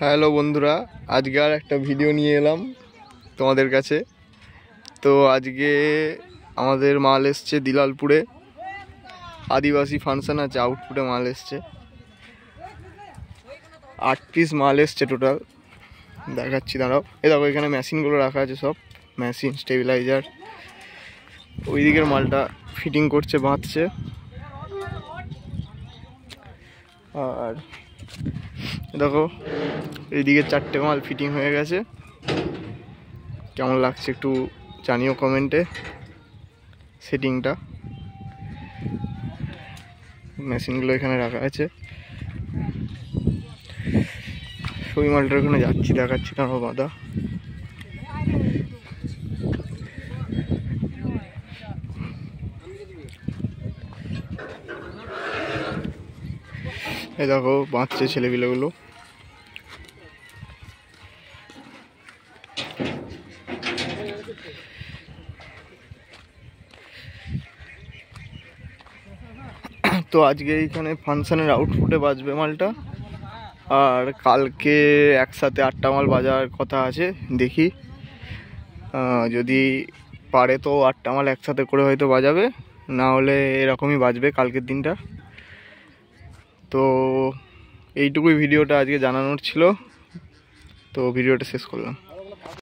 Hello বন্ধুরা, আজকে আর একটা ভিডিও নিয়ে এলাম তোমাদের কাছে। তো আজকে আমাদের মাল এসছে দিলালপুরে, আদিবাসী ফাংশন আছে, আউটপুটে মাল এসছে 8 পিস মাল এসছে টোটাল। দেখাচ্ছি দাঁড়াও। দেখো এখানে মেশিনগুলো রাখা আছে, সব মেশিন, স্টেবিলাইজার। ওই দিকের মালটা ফিটিং করছে, বাঁধছে। আর দেখো এইদিকে 4টে মাল ফিটিং হয়ে গেছে। কেমন লাগছে একটু জানিও কমেন্টে সেটিংটা। মেশিনগুলো এখানে রাখা আছে। ওই মালটার ওখানে যাচ্ছি, দেখাচ্ছি তারপর বাঁধা। এই দেখো বাঁধছে ছেলেপিলেগুলো। তো আজকে এইখানে ফাংশনের আউটপুটে বাজবে মালটা, আর কালকে একসাথে 8টা মাল বাজার কথা আছে। দেখি যদি পারে তো 8টা মাল একসাথে করে হয়তো বাজাবে, না হলে এরকমই বাজবে কালকের দিনটা। তো এইটুকুই ভিডিওটা আজকে জানানোর ছিল, তো ভিডিওটা শেষ করলাম।